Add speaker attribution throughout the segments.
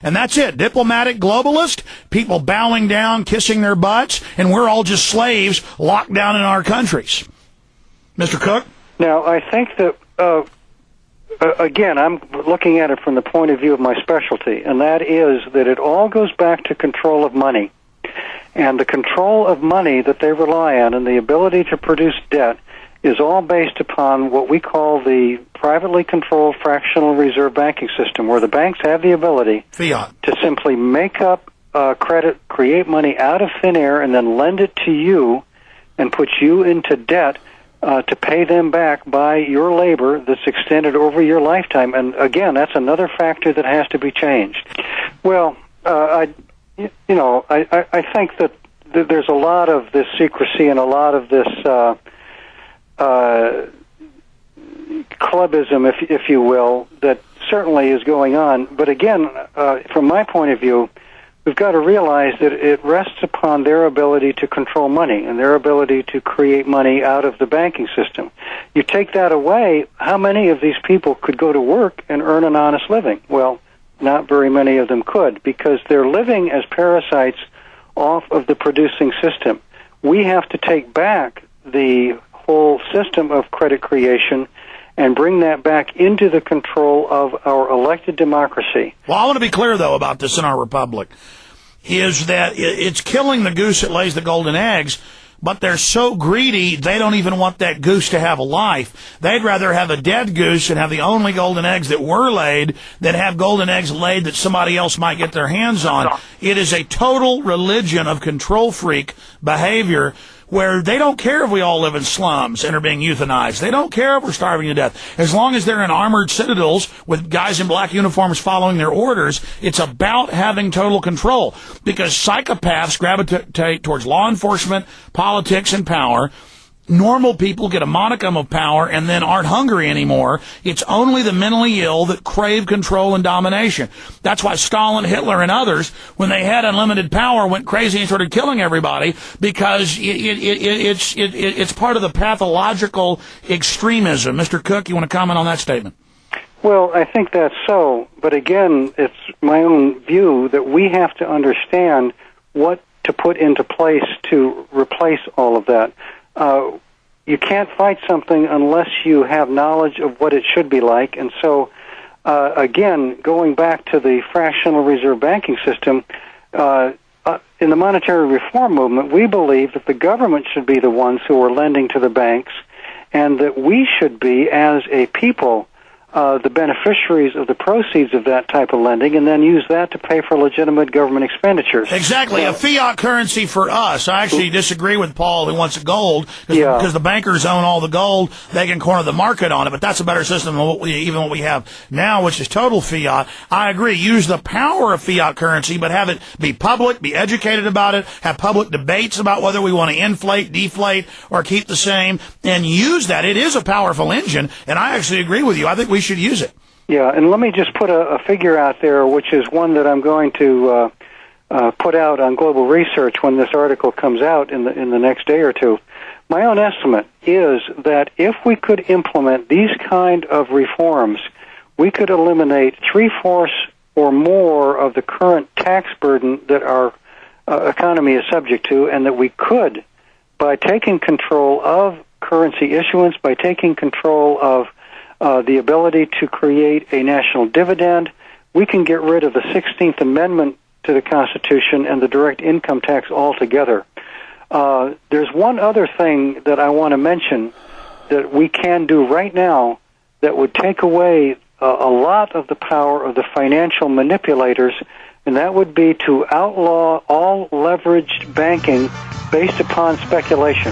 Speaker 1: And that's it. Diplomatic globalist, people bowing down, kissing their butts, and we're all just slaves locked down in our countries. Mr. Cook?
Speaker 2: Now, I think that, again, I'm looking at it from the point of view of my specialty, and that is that it all goes back to control of money. And the control of money that they rely on and the ability to produce debt is all based upon what we call the privately controlled fractional reserve banking system, where the banks have the ability
Speaker 1: Fiat.
Speaker 2: to simply make up credit, create money out of thin air, and then lend it to you and put you into debt to pay them back by your labor that's extended over your lifetime. And again, that's another factor that has to be changed. Well, I think that there's a lot of this secrecy and a lot of this clubism, if you will, that certainly is going on. But again, from my point of view, we've got to realize that it rests upon their ability to control money and their ability to create money out of the banking system. You take that away, how many of these people could go to work and earn an honest living? Well, not very many of them could, because they're living as parasites off of the producing system. We have to take back the whole system of credit creation and bring that back into the control of our elected democracy.
Speaker 1: Well, I want to be clear, though, about this in our republic, is that it's killing the goose that lays the golden eggs, but they're so greedy, they don't even want that goose to have a life. They'd rather have a dead goose and have the only golden eggs that were laid than have golden eggs laid that somebody else might get their hands on. It is a total religion of control freak behavior, where they don't care if we all live in slums and are being euthanized. They don't care if we're starving to death. As long as they're in armored citadels with guys in black uniforms following their orders, it's about having total control. Because psychopaths gravitate towards law enforcement, politics, and power. Normal people get a modicum of power and then aren't hungry anymore. It's only the mentally ill that crave control and domination. That's why Stalin, Hitler, and others, when they had unlimited power, went crazy and started killing everybody, because it's part of the pathological extremism. Mr. Cook, you want to comment on that statement?
Speaker 2: Well, I think that's so. But again, it's my own view that we have to understand what to put into place to replace all of that. You can't fight something unless you have knowledge of what it should be like. And so, again, going back to the fractional reserve banking system, in the monetary reform movement, we believe that the government should be the ones who are lending to the banks, and that we should be, as a people, the beneficiaries of the proceeds of that type of lending, and then use that to pay for legitimate government expenditures.
Speaker 1: Exactly, a fiat currency for us. I actually disagree with Paul, who wants gold, because the bankers own all the gold. They can corner the market on it, but that's a better system than what we have now, which is total fiat. I agree. Use the power of fiat currency, but have it be public, be educated about it, have public debates about whether we want to inflate, deflate, or keep the same, and use that. It is a powerful engine, and I actually agree with you. I think we should use it.
Speaker 2: Yeah, and let me just put a figure out there, which is one that I'm going to put out on Global Research when this article comes out in the next day or two. My own estimate is that if we could implement these kind of reforms, we could eliminate 3/4 or more of the current tax burden that our economy is subject to, and that we could, by taking control of currency issuance, by taking control of the ability to create a national dividend, we can get rid of the 16th Amendment to the Constitution and the direct income tax altogether. There's one other thing that I want to mention that we can do right now that would take away a lot of the power of the financial manipulators, and that would be to outlaw all leveraged banking based upon speculation.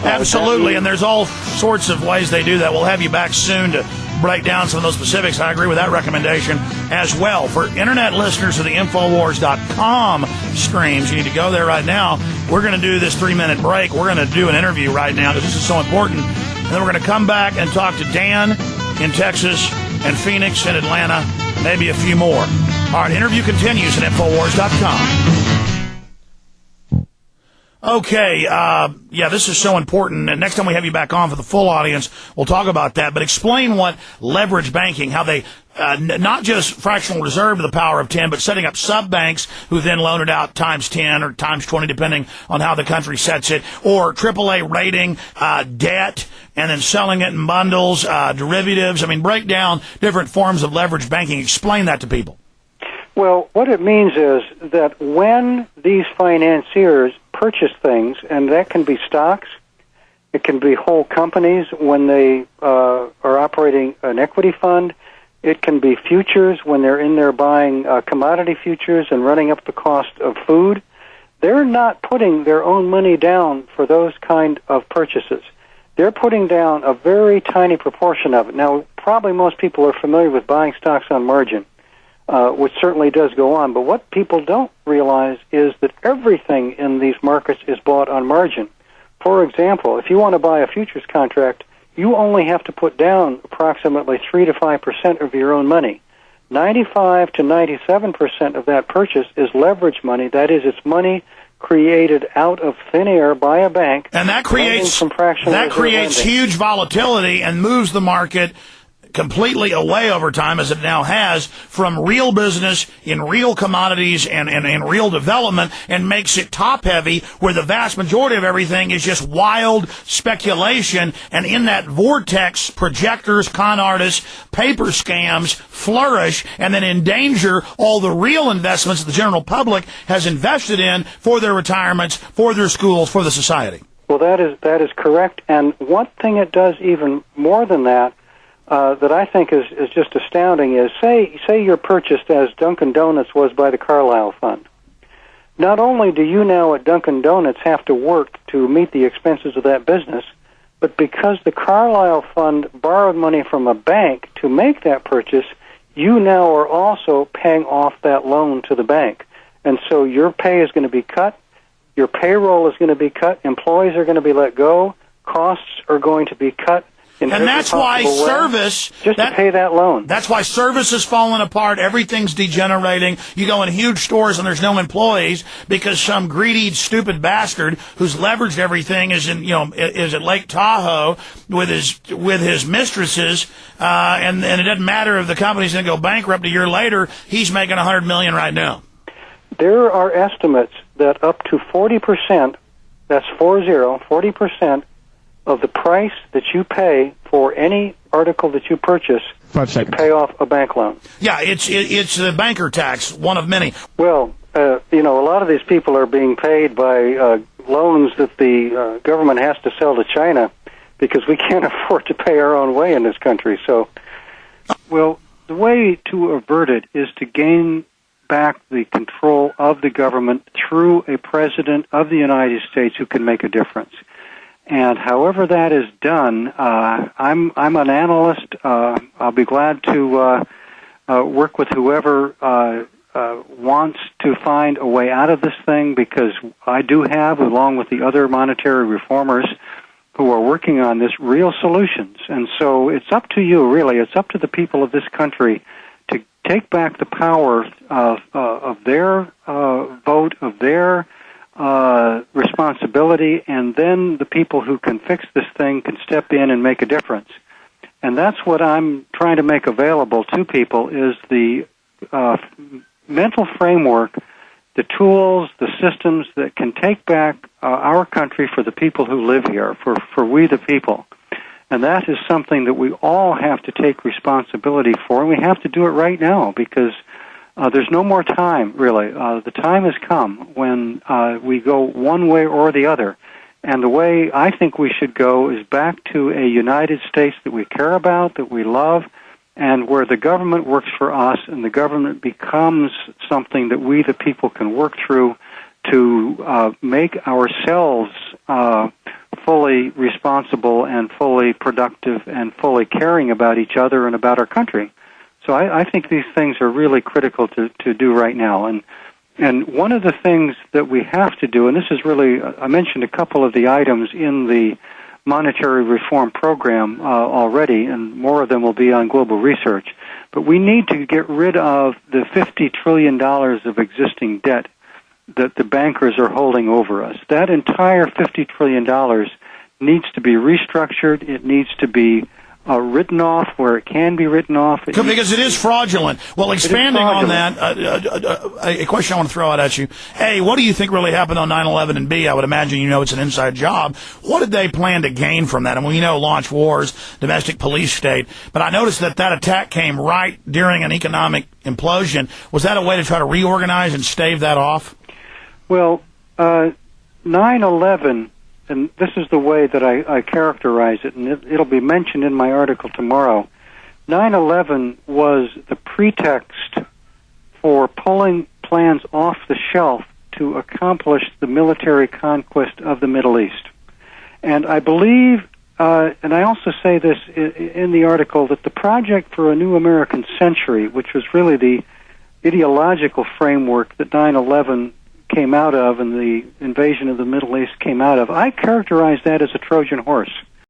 Speaker 1: Absolutely, and there's all sorts of ways they do that. We'll have you back soon to break down some of those specifics. I agree with that recommendation as well. For Internet listeners of the Infowars.com streams, you need to go there right now. We're going to do this 3-minute break. We're going to do an interview right now because this is so important. And then we're going to come back and talk to Dan in Texas and Phoenix and Atlanta, maybe a few more. All right, interview continues at Infowars.com. Okay, yeah, this is so important. And next time we have you back on for the full audience, we'll talk about that. But explain what leverage banking, how they not just fractional reserve to the power of 10, but setting up sub-banks who then loan it out times 10 or times 20, depending on how the country sets it, or AAA rating debt, and then selling it in bundles, derivatives. I mean, break down different forms of leverage banking. Explain that to people.
Speaker 2: Well, what it means is that when these financiers purchase things, and that can be stocks, it can be whole companies when they are operating an equity fund, it can be futures when they're in there buying commodity futures and running up the cost of food. They're not putting their own money down for those kind of purchases. They're putting down a very tiny proportion of it. Now, probably most people are familiar with buying stocks on margin, which certainly does go on. But what people don't realize is that everything in these markets is bought on margin. For example, if you want to buy a futures contract, you only have to put down approximately 3 to 5% of your own money. 95 to 97% of that purchase is leverage money. That is, it's money created out of thin air by a bank.
Speaker 1: And that creates huge volatility and moves the market completely away over time, as it now has, from real business in real commodities and real development, and makes it top-heavy, where the vast majority of everything is just wild speculation. And in that vortex, projectors, con artists, paper scams flourish and then endanger all the real investments the general public has invested in for their retirements, for their schools, for the society.
Speaker 2: Well, that is correct. And one thing it does even more than that, that I think is just astounding is, say you're purchased as Dunkin' Donuts was by the Carlyle Fund. Not only do you now at Dunkin' Donuts have to work to meet the expenses of that business, but because the Carlyle Fund borrowed money from a bank to make that purchase, you now are also paying off that loan to the bank. And so your pay is going to be cut, your payroll is going to be cut, employees are going to be let go, costs are going to be cut. And
Speaker 1: that's why service,
Speaker 2: to pay that loan.
Speaker 1: That's why service is falling apart. Everything's degenerating. You go in huge stores and there's no employees because some greedy, stupid bastard who's leveraged everything is at Lake Tahoe with his mistresses, and it doesn't matter if the company's going to go bankrupt a year later. He's making $100 million right now.
Speaker 2: There are estimates that up to 40%, that's 40% of the price that you pay for any article that you purchase to pay off a bank loan.
Speaker 1: Yeah, it's the banker tax, one of many.
Speaker 2: Well, a lot of these people are being paid by loans that the government has to sell to China because we can't afford to pay our own way in this country. So, well, the way to avert it is to gain back the control of the government through a president of the United States who can make a difference. And however that is done, I'm an analyst. I'll be glad to work with whoever wants to find a way out of this thing, because I do have, along with the other monetary reformers who are working on this, real solutions. And so it's up to you, really. It's up to the people of this country to take back the power of their vote, of their responsibility, and then the people who can fix this thing can step in and make a difference. And that's what I'm trying to make available to people, is the mental framework, the tools, the systems that can take back our country for the people who live here, for we the people. And that is something that we all have to take responsibility for, and we have to do it right now, because there's no more time, really. The time has come when we go one way or the other. And the way I think we should go is back to a United States that we care about, that we love, and where the government works for us and the government becomes something that we, the people, can work through to make ourselves fully responsible and fully productive and fully caring about each other and about our country. So I think these things are really critical to do right now. And one of the things that we have to do, and this is really, I mentioned a couple of the items in the monetary reform program already, and more of them will be on global research, but we need to get rid of the $50 trillion of existing debt that the bankers are holding over us. That entire $50 trillion needs to be restructured. It needs to be written off where it can be written off.
Speaker 1: Because it is fraudulent. Well, expanding on that, a question I want to throw out at you. A, what do you think really happened on 9/11? And B, I would imagine you know it's an inside job. What did they plan to gain from that? And we know launch wars, domestic police state. But I noticed that attack came right during an economic implosion. Was that a way to try to reorganize and stave that off?
Speaker 2: Well, 9/11... and this is the way that I characterize it, and it'll be mentioned in my article tomorrow. 9/11 was the pretext for pulling plans off the shelf to accomplish the military conquest of the Middle East. And I believe, and I also say this in the article, that the Project for a New American Century, which was really the ideological framework that 9/11 came out of and the invasion of the Middle East came out of, I characterize that as a Trojan horse.